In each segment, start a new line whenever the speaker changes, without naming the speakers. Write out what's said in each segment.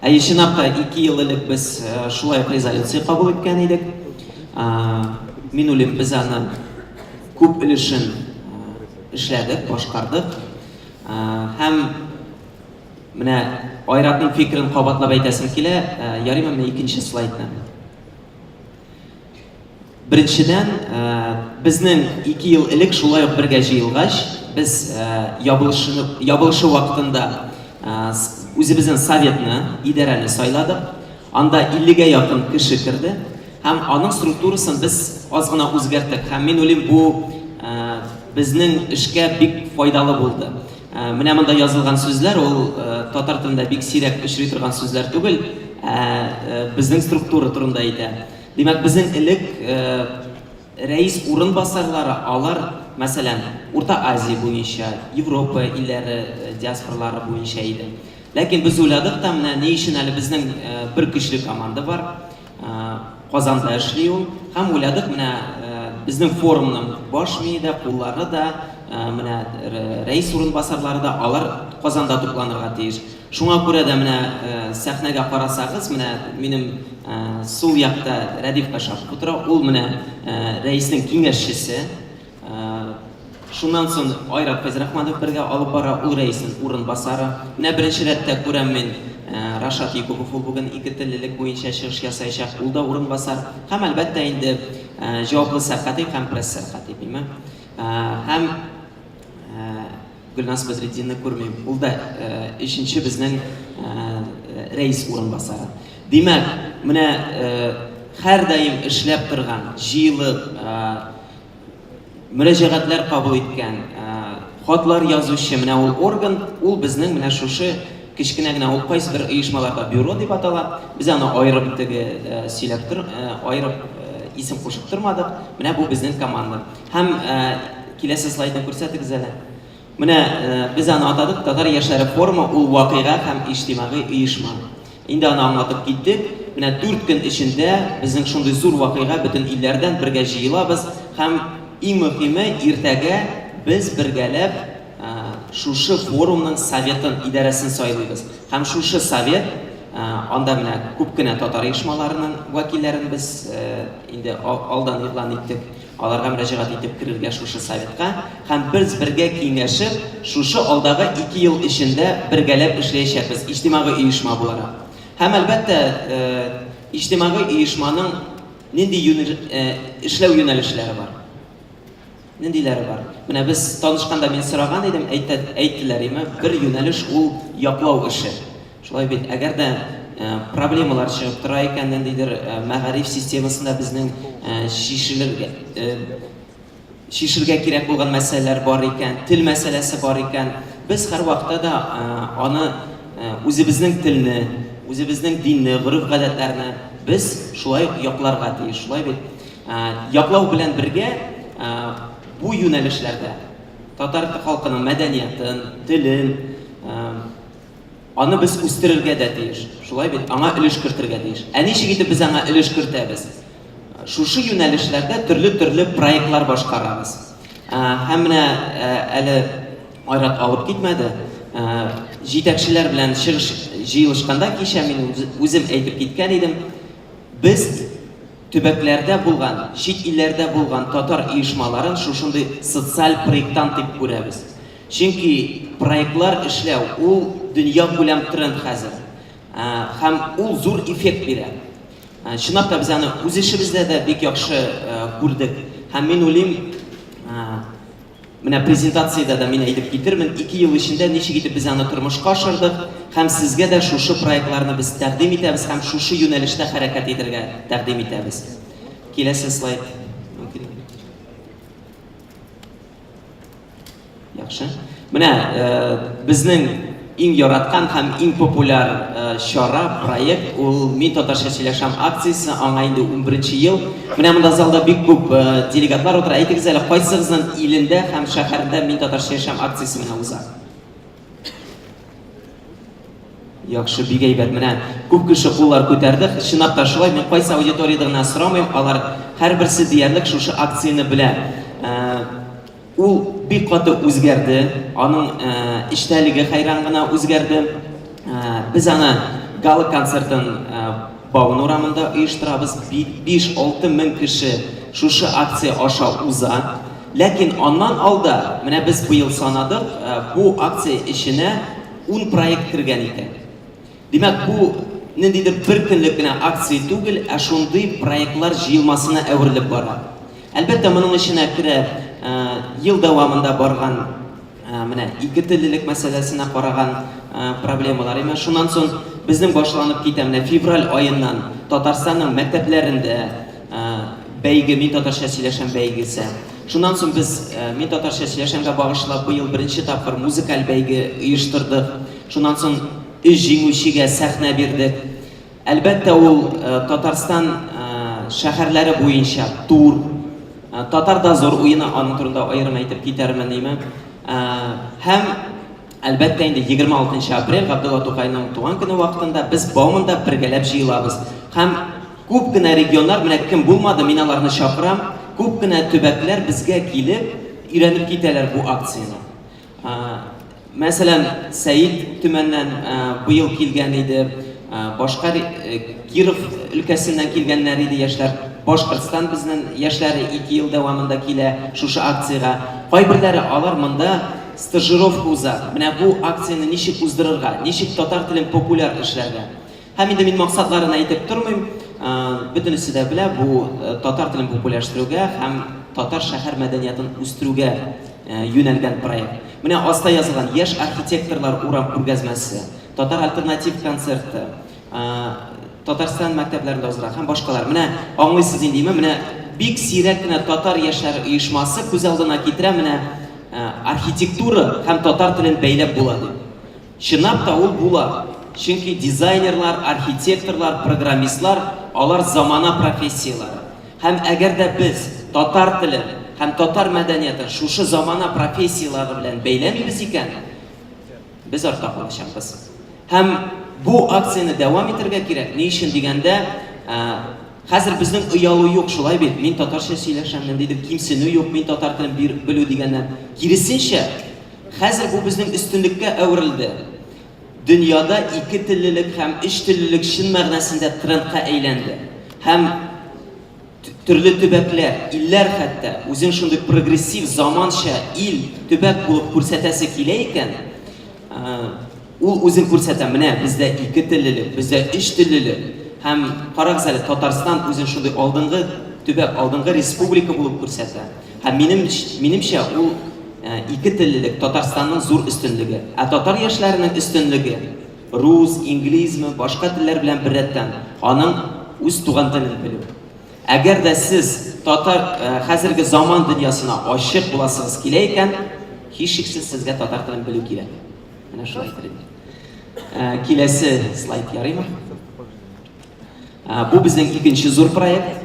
Чынлап та 2 ел элек без шулай резолюция кабул иткән идек. Мин уйлыйм, без аны күп өлешен эшләдек, башкардык. Һәм менә Айратның фикерен кабатлап әйтәсем килә. Ярыймы менә икенче слайдны. Беренчедән, безнең 2 ел элек шулай ук бергә җыелгач, без ябылышы вакытында үзебезнең советны, идарәне сайладык. Анда 50-гә якын кеше керде. Һәм аның структурасын без аз гына үзгәрттек. Һәм мин уйлыйм, бу безнең эшкә бик файдалы булды. Менә монда язылган сүзләр, ул татар телендә бик сирәк очрый торган сүзләр түгел, безнең структура турында әйтә. Димәк, безнең элек рәис урынбасарлары, алар, мәсәлән, Урта Азия буенча, Европа илләре диаспоралары буенча иде. Ләкин без уйладык та, менә ни өчен әле безнең бер көчле команда бар, Казанда эшли ул, һәм уйладык, менә безнең форумның баш миедә, куллары да, менә рәис урынбасарлары да, алар Казанда тупланырга тиеш. Шуңа күрә дә менә сәхнәгә карасагыз, менә минем сул якта Рәдиф Кашапов утыра, ул менә рәиснең киңәшчесе. Шуннан соң Айрат Фәйзрахманов бергә алып бара, ул рәиснең урынбасары. Менә беренче рәттә күрәм мин Рашат Якубов, ул бүген 2 теллелек буенча чыгыш ясаячак, ул да урынбасар. Һәм әлбәттә инде җаваплы сәркатиб һәм пресс сәркатибиме. Һәм Гөлнас Бәдретдинне күрмим, ул да өченче безнең рәис урынбасары. Димәк, менә һәр даим эшләп торган, җыелып, мөрәҗәгатьләр кабул иткән, хатлар язучы менә ул орган, ул безнең менә шушы кечкенә генә ул кайсы бер оешмаларда бюро дип атала. Без аны аерып теге сөйләп тор, аерып исем кушып тормадык. Менә бу безнең команда. Һәм киләсе слайдны күрсәтегез әле. Менә без аны атадык, Татар яшьләре форумы, ул вакыйга һәм иҗтимагый оешма. Инде аны аңлатып киттек. Менә 4 көн эчендә безнең шундый зур вакыйга, бөтен илләрдән бергә җыелабыз һәм иң мөһиме, иртәгә без бергәләп шушы форумның советын, идарәсен сайлыйбыз. Һәм шушы совет, анда менә күп кенә татар оешмаларының вәкилләрен без инде алдан игълан иттек. Аларга мөрәҗәгать итеп кирергә шушы советка. Һәм без бергә киңәшеп, шушы алдагы 2 ел эчендә бергәләп эшләячәкбез, иҗтимагый оешма буларак. Һәм әлбәттә, иҗтимагый оешманың нинди эшләү юнәлешләре бар. Ниндиләре бар? Менә без танышканда мин сораган идем, әйттеләр, бер юнәлеш ул яклау эше. Шулай бит, әгәр дә проблемалар чыгып тора икән, ниндидер мәгариф системасында безнең шишергә кирәк булган мәсьәләләр бар икән, тел мәсьәләсе бар икән, без һәр вакытта да аны үзебезнең телне, үзебезнең динне, гореф-гадәтләрне без шулай якларга тиеш. Шулай бит, яклау белән бергә бу юнәлешләрдә татар халкының мәдәниятен, телен, аны без үстерергә дә тиеш. Шулай бит, аңа өлеш кертергә тиеш. Ничек итеп без аңа өлеш кертәбез? Шушы юнәлешләрдә төрле проектлар башкарабыз. Һәм менә әле Айрат алып китмәде. Җитәкчеләр белән җыелышканда кичә мин үзем әйтеп киткән идем. Без төбәкләрдә булган, чит илләрдә булган татар оешмаларын шушындый социаль проекттан дип күрәбез. Чөнки проектлар эшләү, ул дөнья күләм тренд хәзер. Һәм ул зур эффект бирә. Чынлап та без аны үз эшебездә дә бик яхшы күрдек. Һәм мин уйлыйм, менә презентациядә дә мин әйтеп китермен, 2 ел эчендә ничек итеп без аны тормышка ашырдык, һәм сезгә дә шушы проектларны без тәкъдим итәбез, һәм шушы юнәлештә хәрәкәт итәргә тәкъдим итәбез. Киләсе слайд. Яхшы. Менә безнең иң яраткан һәм иң популяр чара, проект, ул Мин татарча сөйләшәм акциясе, аңа инде 11-нче ел. Менә монда залда бик күп делегатлар утыра. Әйтегез әле, кайсыгызның илендә һәм шәһәрдә Мин татарча сөйләшәм акциясе менә уза? Яхшы, бик әйбәт. Менә күп кеше куллар күтәрде. Чынлап та шулай, мин кайсы аудиторияда гына сорамыйм, алар һәрберсе диярлек шушы акцияны белә. Ул бик каты үзгәрде, аның эчтәлеге хайран гына үзгәрде. Без аны гала концертын Баун урамында оештырабыз. 5-6 мең кеше шушы акция аша уза. Ләкин аннан алда, менә без быел санадык, бу акция эченә 10 проект кергән икән. Димәк, бу ниндидер бер көнлек генә акция түгел, ә шундый проектлар җыелмасына әверелеп бара. Әлбәттә, моның эченә керә ел дәвамында барган менә ике теллелек мәсьәләсенә караган проблемалар. Шуннан соң безнең башланып китә менә февраль аеннан Татарстанның мәктәпләрендә бәйге, мин татарча сөйләшәм бәйгесе. Шуннан соң без мин татарча сөйләшәмгә багышлап быел беренче тапкыр музыкаль бәйге оештырдык. Шуннан соң 3 җиңүчегә сәхнә бирдек. Әлбәттә, ул Татарстан шәһәрләре буенча тур, Татарда зур уены, аның турында аерым әйтеп китәрмен. Һәм әлбәттә инде 26 апрель Габдулла Тукайның туган көне вакытында без Бауманда бергәләп җыелабыз. Һәм күп кенә регионнар, менә кем булмады, мин аларны чакырам, күп кенә төбәкләр безгә килеп, өйрәнеп китәләр бу акцияны. Мәсәлән, Сәйид төмәннән быел килгән иде, башка Киров өлкәсеннән килгәннәр иде яшьләр. Башкортстан безнең яшьләре 2 ел дәвамында килә шушы акцияга. Кайберләре алар монда стажировка уза. Менә бу акцияны ничек уздырырга, ничек татар телен популяр эшләргә. Һәм инде мин максатларын әйтеп тормыйм. Бөтенесе дә белә, бу татар телен популярлаштыруга һәм татар шәһәр мәдәниятын үстерүгә юнәлгән проект. Менә аста язылган яшь архитекторлар урам күргәзмәсе, татар альтернатив концерты, Татарстан мәктәпләрендә узыла һәм башкалар. Менә аңлыйсыз индеме? Менә бик сирәк кенә татар яшьләре оешмасы күз алдына китерә, менә архитектура һәм татар телен бәйләп була дип. Чынлап та ул була. Чөнки дизайнерлар, архитекторлар, программистлар алар замана профессиялары. Һәм әгәр дә без татар телен һәм татар мәдәниятен шушы замана профессиялары белән бәйләмибез икән, без артта калачакбыз. Һәм бу акцияны дәвам итәргә кирәк. Ни өчен дигәндә, хәзер безнең оялу юк, шулай бит. Мин татарча сөйләшәм, диде, кимсенү юк, мин татар телен белү дигәннән. Киресенчә, хәзер бу безнең өстенлеккә әверелде. Дөньяда 2 теллелек һәм 3 теллелек чын мәгънәсендә трендка әйләнде. Һәм төрле төбәкләр, илләр хәтта үзен шундый прогрессив заманча ил, төбәк булып күрсәтәсе килә икән, ул үзен күрсәтә. Менә бездә 2 теллелек, бездә 3 теллелек. Һәм карагыз әле, Татарстан үзен шундый алдынгы төбәк, алдынгы республика булып күрсәтә. Һәм минемчә ул 2 теллелек Татарстанның зур өстенлеге. Ә татар яшьләренең өстенлеге рус, инглизме, башка телләр белән беррәттән аның үз туган телен белү. Әгәр дә сез татар хәзерге заман дөньясына ачык буласыгыз килә икән, һичшиксез сезгә татар телен белү кирәк. Менә шулай әйтелә. Киләсе слайд ярыймы? Бу безнең икенче зур проект.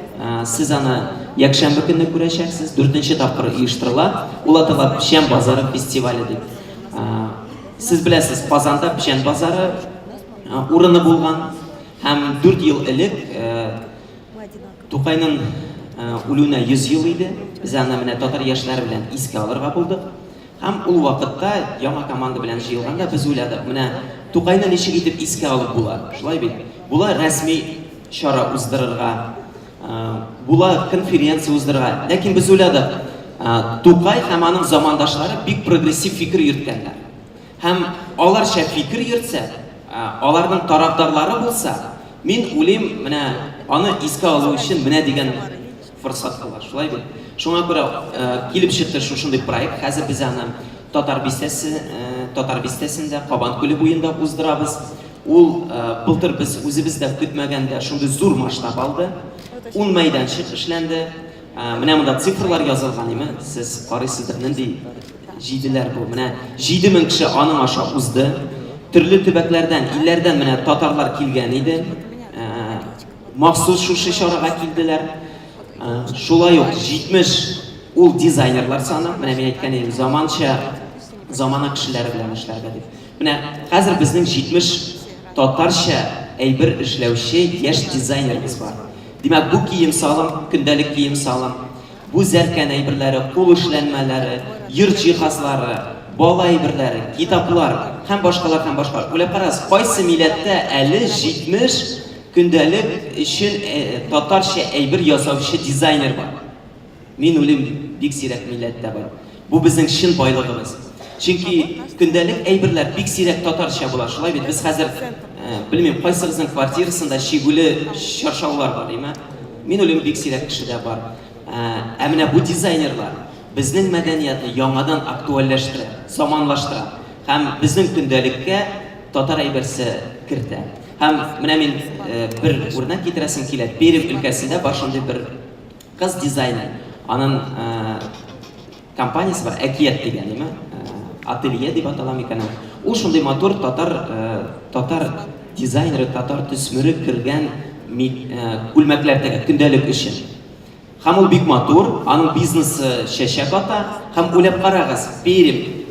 Сез аны якшәмбе көнне күрәчәксез, 4нче тапкыр оештырыла. Ул атала Печән базары фестивале дип. Сез беләсез, Казанда Печән базары урыны булган. Һәм 4 ел элек Тукайның үлүенә 100 ел иде. Без аны менә татар яшьләре белән искә алырга булдык. Һәм ул вакытта яңа команда белән җыелганда без уйладык, менә Тукайны ничек итеп искә алып була. Шулай бит. Була рәсми чара уздырырга, була конференция уздырырга. Ләкин без уйладык, Тукай һәм аның замандашлары бик прогрессив фикер йөрткәннәр. Һәм аларча фикер йөртсә, аларның тарафдарлары булса, мин уйлыйм, менә аны искә алу өчен менә дигән форсат була. Шулай бит. Шуңа күрә килеп чыкты шушындый проект. Хәзер без аны Татар бистәсендә, Кабан күле буенда уздырабыз. Ул былтыр без үзебездә көтмәгәндә шундый зур масштаб алды. 10 мәйданчык эшләнде. Менә монда цифрлар язылган, име? Сез карыйсыздыр, нинди җиделәр бу. Менә 7000 кеше аның аша узды. Төрле төбәкләрдән, илләрдән менә татарлар килгән иде. Махсус шушы чарага килделәр. Шулай ук 70 ул дизайнерлар саны, менә мин әйткән идем, замана кешеләре белән эшләргә дип. Менә хәзер безнең 70 татарча әйбер эшләүче яшь дизайнербыз бар. Димәк, бу кием салым, көндәлек кием салым, бу зәркән әйберләре, кул эшләнмәләре, йорт җиһазлары, bala әйберләре, китаплар, һәм башкалар. Уйлап карагыз, кайсы милләттә әле 70 көндәлек өчен татарча әйбер ясаучы дизайнер бар. Мин үлем бик сирәк милләттә бар. Бу безнең чын байлыгыбыз. Чөнки көндәлек әйберләр бик сирәк татарча була. Шулай бит без хәзер белмим, кайсыгызның квартирасында шигүле шаршаулар бар, име? Мин үлем бик сирәк кешедә бар. Ә менә бу дизайнерлар безнең мәдәниятне яңадан актуальләштерә, заманлаштыра һәм безнең көндәлеккә татар әйберсе кертә. Һәм менә мин бер үрнәк китерәсем килә. Пермь өлкәсендә бар шундый бер кыз дизайнер. Аның компаниясе бар, Әкият дигән, име? Ателье дип аталам икән. Ул шундый матур татар дизайнеры, татар төсмере кергән күлмәкләрдәге көндәлек өчен. Һәм ул бик матур, аның бизнесы чәчәк ата, һәм уйлап карагыз, Пермь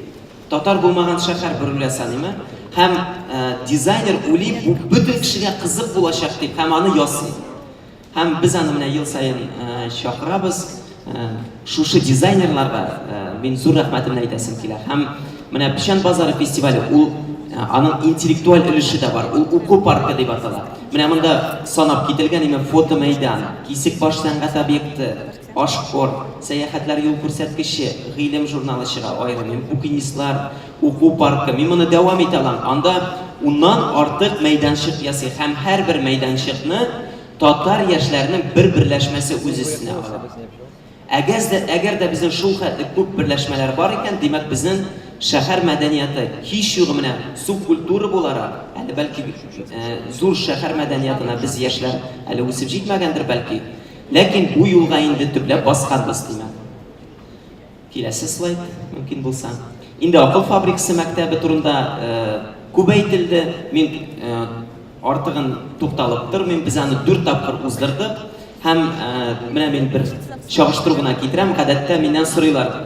татар булмаган шәһәр бөреләсән, име? Һәм дизайнер уйлый, бу бөтен кешегә кызык булачак дип, һәм аны ясый. Һәм без аны менә ел саен чакырабыз. Шушы дизайнерларга мин зур рәхмәтемне әйтәсем килә. Һәм менә Печән базары фестивале, ул аның интеллектуаль өлеше дә бар. Ул уку паркы дип атала. Менә монда санап кителгән име фото мәйдан, кисек баш сәнгать объекты, ашкор, сәяхәтләр юл күрсәткече, гыйлем журналы чыга, аерым букинистлар, уку паркы. Мин моны дәвам итә алам. Анда уннан артык мәйданчык ясый һәм һәрбер мәйданчыкны татар яшьләренең бер берләшмәсе үз өстенә ала. Әгәр дә безнең шул хәтле күп берләшмәләр бар икән, димәк безнең шәһәр мәдәнияты һич югы менә субкультура буларак, әле бәлки зур шәһәр мәдәниятына без яшьләр әле үсеп җитмәгәндер бәлки. Ләкин бу юлга инде төпләп басканбыз, димәк. Киләсе слайд, мөмкин булса. Инде акыл фабрикасы мәктәбе турында күп әйтелде. Мин артыгын тукталып тормыйм. Без аны 4 тапкыр уздырдык. Һәм менә мин бер чагыштыру гына китерәм. Гадәттә миннән сорыйлар.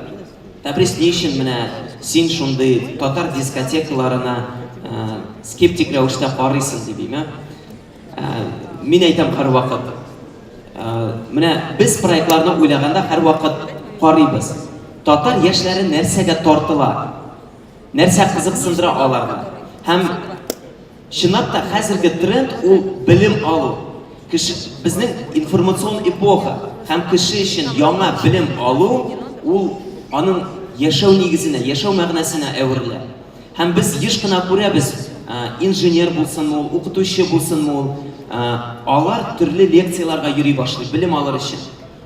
Тәбрис ни өчен менә син шундый татар дискотекаларына скептик рәвештә карыйсың дип, име? Мин әйтәм һәрвакыт. Менә без проектларны уйлаганда һәрвакыт карыйбыз. Татар яшьләре нәрсәгә тартыла? Нәрсә кызыксындыра аларга? Һәм чынлап та хәзерге тренд ул белем алу. Безнең информацион эпоха һәм кеше өчен яңа белем алу, ул аның яшәү нигезенә, яшәү мәгънәсенә әверелә. Һәм без еш кына күрәбез, инженер булсынмы ул, укытучы булсынмы ул, алар төрле лекцияларга йөри башлый, белем алыр өчен.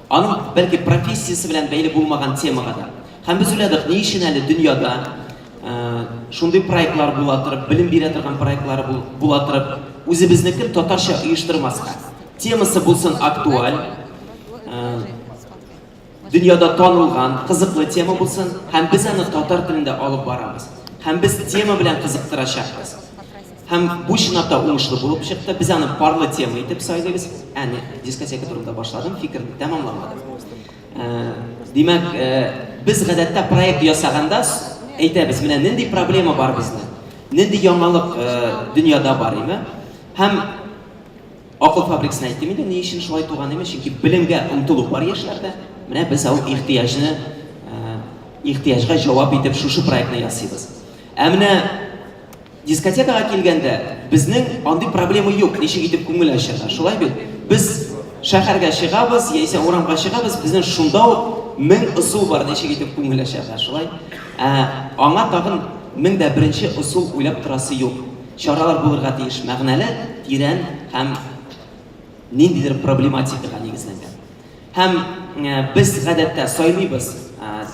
Аның бәлки профессиясе белән бәйле булмаган темага да. Һәм без уйладык, ни өчен әле дөньяда шундый проектлар була торып, белем бирә торган проектлар була торып, үзебезнекен татарча оештырмаска. Темасы булсын актуаль, дөньяда танылган, кызыклы тема булсын, һәм без аны татар телендә алып барабыз. Һәм без тема белән кызыктырачакбыз. Һәм бу чынлапта уңышлы булып чыкты. Без аны парлы тема итеп сайлыйбыз. Әне дискотека турында башладым, фикерне тәмамламадым. Димәк, без гадәттә проект ясаганда әйтәбез, менә нинди проблема бар бездә. Нинди яңалык дөньяда бар, име? Һәм акыл фабрикасына әйттем инде, ни өчен шулай туган име? Чөнки белемгә омтылу бар яшьләрдә. Менә без ул ихтыяҗга җавап итеп шушы проектны ясыйбыз. Ә менә дискотекага килгәндә безнең андый проблема юк, ничек итеп күңел ачарга. Шулай бит, без шәһәргә чыгабыз, яисә урамга чыгабыз, безнең шунда ук 1000 ысул бар, ничек итеп күңел ачарга. Шулай. Аңа тагын 1001 ысул уйлап торасы юк. Чаралар булырга тиеш, мәгънәле, тирән һәм ниндидер проблематикага нигезләнгән. Һәм без гадәттә сайлыйбыз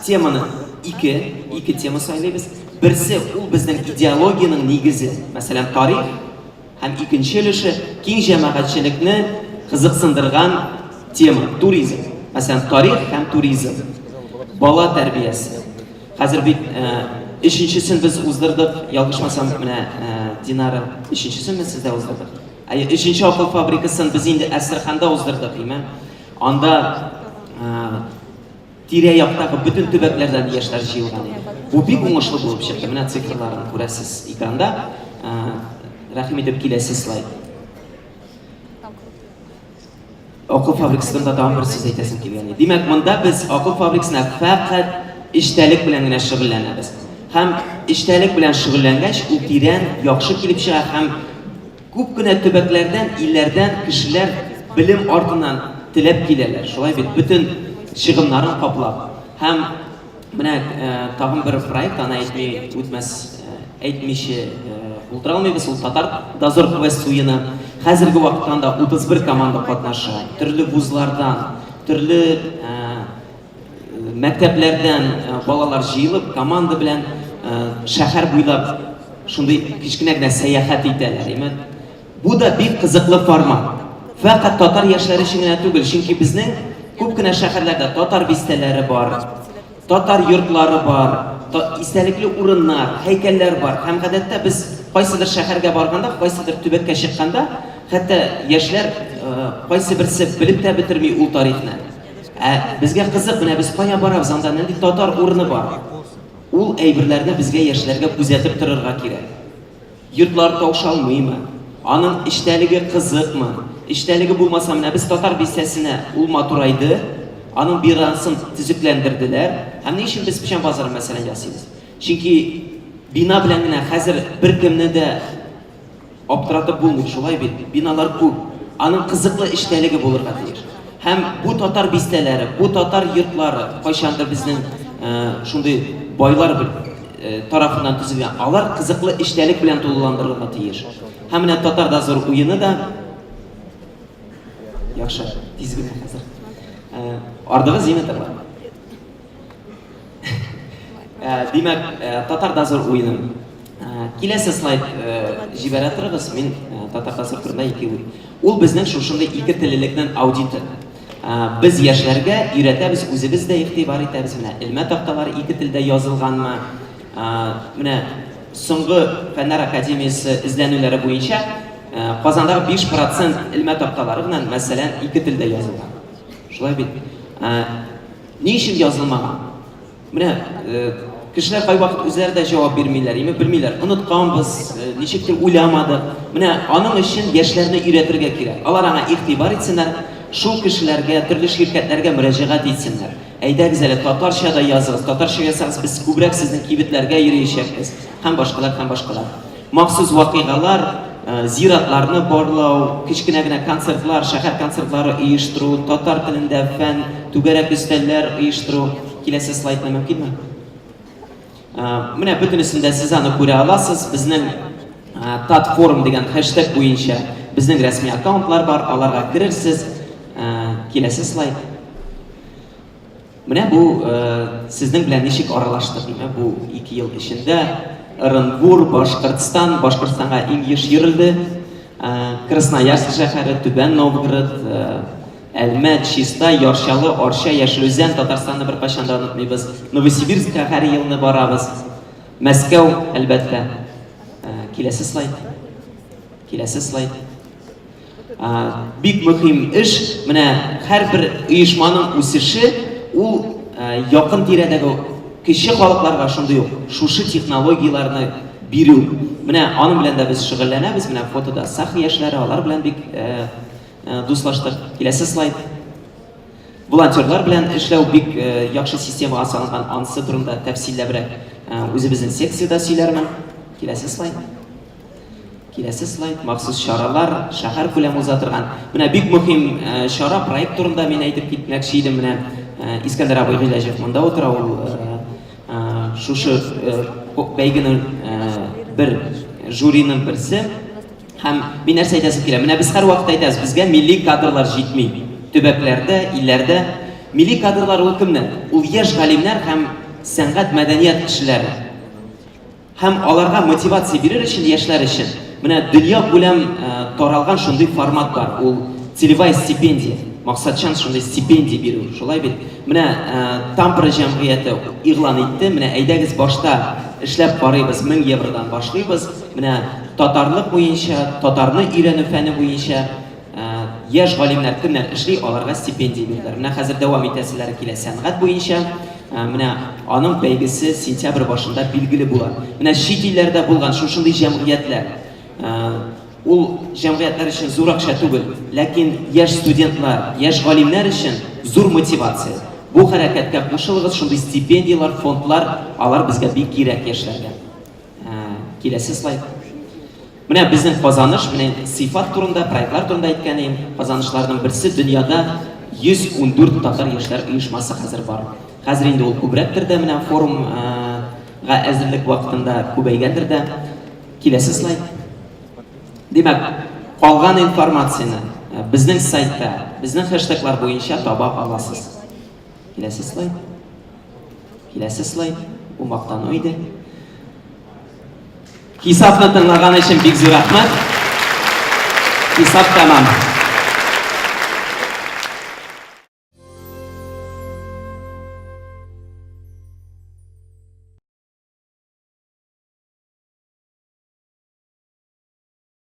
теманы ике тема сайлыйбыз. Берсе ул безнең идеологияның нигезе, мәсәлән, тарих, һәм икенче өлеше киң җәмәгатьчелекне кызыксындырган тема, туризм. Мәсәлән, тарих һәм туризм. Бала тәрбиясе. Хәзер бит өченчесен без уздырдык, ялгышмасам, менә Динара өченчесен сездә уздырдык. Өченче акыл фабрикасын без инде Әстерханда уздырдык, име? Анда тирә-яктагы бөтен төбәкләрдән яшьләр җыелган. Бу бик уңышлы булып чыкты. Менә цифрларын күрәсез экранда. Рәхим итеп киләсе слайд. Акыл фабрикасында тагын бер сүз әйтәсем килгән. Димәк, монда без акыл фабрикасына фақат эчтәлек белән генә шөгыльләнәбез. һәм эчтәлек белән шөгыльләнгәч, ул тирән, яхшы килеп чыга һәм күп кенә төбәкләрдән, илләрдән кешеләр белем артыннан теләп киләләр. Шулай бит бөтен чыгымнарын каплап. Һәм менә тагын бер проект, аны әйтмичә утыра алмыйбыз, ул Татар дозор квест уены. Хәзерге вакытта 31 команда катнаша. Төрле вузлардан, төрле мәктәпләрдән балалар җыелып, команда белән шәһәр буйлап шундый кичкенә генә сәяхәт итәләр. Бу да бик кызыклы формат. Фақат татар яшьләре өчен генә түгел, чөнки безнең күп кенә шәһәрләрдә татар бистәләре бар, татар йортлары бар, истәлекле урыннар, һәйкәлләр бар. Һәм гадәттә без кайсыдыр шәһәргә барганда, кайсыдыр төбәккә чыкканда, хәтта яшьләр кайсы берсе белеп тә бетерми ул тарихны. Безгә кызык, менә без кая барабыз, анда нинди татар урыны бар. Ул әйберләрне безгә яшьләргә күзәтеп торырга кирәк. Йортлар таушалмыймы? Аның эчтәлеге кызыкмы? Эчтәлеге булмаса, менә без татар бистәсенә ул матурайды, аның бинасын төзекләндерделәр. Һәм ни өчен без печән базары мәсәлән ясыйбыз? Чөнки бина белән генә хәзер беркемне дә аптыратып булмый, шулай бит. Биналар күп. Аның кызыклы эчтәлеге булырга тиеш. Һәм бу татар бистәләре, бу татар йортлары кайчандыр безнең шундый байлар тарафыннан төзелгән. Алар кызыклы эчтәлек белән тулыландырылырга тиеш. Һәм менә Татар дозор уены да яхшы, тиз генә хәзер. Ардыгы зинетләр. Димәк, Татар дозор уены. Киләсе слайд җибәрә торыгыз. Мин Татар дозор турында ике уй. Ул безнең шушындай ике теллелектән аудитор. Biz яшьләргә өйрәтәбез, үзебез дә игътибар итәбез. Менә илмә такталары ике телдә язылганмы? Менә соңгы Фәннәр академиясе эзләнүләре буенча Казандагы 5% илмә такталары белән мәсәлән ике телдә язылган. Шулай бит. Ни өчен язылмаган? Менә кешеләр кайвакыт үзләре дә җавап бирмиләр, белмиләр. Онытканбыз, ничектер уйламадык. Менә аның өчен яшьләрне өйрәтергә кирәк. Алар аңа игътибар итсеннәр. Шул кешеләргә, төрле ширкәтләргә мөрәҗәгать итсеннәр. Әйдәгез әле татарча да языгыз, татарча язсагыз без күбрәк сезнең кибетләргә йөриячәкбез. Һәм башкалар. Махсус вакыйгалар, зиратларны барлау, кичкенә генә концертлар, шәһәр концертлары оештыру, татар телендә фән, түгәрәк өстәлләр оештыру. Киләсе слайдны мөмкинме? Менә бөтенесен дә сез аны күрә аласыз. Безнең Татфорум дигән хэштег буенча безнең рәсми аккаунтлар бар, аларга керерсез. Киләсе слайд. Менә бу сезнең белән ничек аралаштык, бу 2 ел эчендә Оренбур, Башкортстанга иң еш йөрелде. Красноярск шәһәре, Түбән Новгород, Әлмәт, Чистай, Ярчалы, Арча, Яшелүзән, Татарстанны бер кайчан да онытмыйбыз. Новосибирскка һәр елны барабыз. Мәскәү, әлбәттә. Киләсе слайд. Бик мөһим эш, менә һәрбер оешманың үсеше, ул якын тирәдәге кече халыкларга шундый ук шушы технологияларны бирү. Менә аның белән дә біз шөгыльләнәбез. Менә фотода сах яшьләре, алар белән бик дуслаштык. Киләсе слайд. Волонтерлар белән эшләү бик яхшы системага салынган, анысы турында тәфсилләбрәк үзебезнең секциядә сөйләрмен. Киләсе слайд. Махсус чаралар, шәһәр күләме узатырган. Менә бик мөһим чара, проект турында мин әйтеп китмәкче идем. Менә Искәндәр абый Гыйләҗев монда утыра, ул шушы бәйгенең бер жюриның берсе. Һәм мин нәрсә әйтәсем килә? Менә без һәр вакыт әйтәбез, безгә милли кадрлар җитми. Төбәкләрдә, илләрдә милли кадрлар ул кемнәр? Ул яшь галимнәр һәм сәнгать, мәдәният кешеләре. Һәм аларга мотивация бирер өчен, яшьләр өчен. Менә дөнья күләм таралган шундый формат бар. Ул целевая стипендия. Максатчан шундый стипендия бирү. Шулай бит. Менә Тампра җәмгыяте игълан итте. Менә әйдәгез башта эшләп барыйбыз, 1000 евродан башлыйбыз. Менә татарлык буенча, татарны өйрәнү фәне буенча яшь галимнәр кемнәр эшли, аларга стипендия бирәләр. Менә хәзер дәвам итәселәр килә сәнгать буенча. Менә аның бәйгесе сентябрь башында билгеле була. Менә чит илләрдә булган шушындый җәмгыятьләр. Ул җәмгыятьләр өчен зур акча түгел, ләкин яшь студентлар, яшь галимнәр өчен зур мотивация. Бу хәрәкәткә кушылыгыз, шундый стипендиялар, фондлар, алар безгә бик кирәк яшьләргә. Киләсе слайд. Менә безнең казаныш, менә сыйфат турында, проектлар турында әйткән идем. Казанышларның берсе дөньяда 114 татар яшьләр оешмасы хәзер бар. Хәзер инде ул күбрәктер дә, менә форумга әзерлек вакытында күбәйгәндер дә. Киләсе слайд. Димәк, калган информацияны безнең сайтта, безнең хэштеглар буенча таба аласыз. Киләсе слайд. Киләсе слайд. Бу мактану иде. Хисапны тыңлаган өчен бик зур рәхмәт. Хисап тәмам.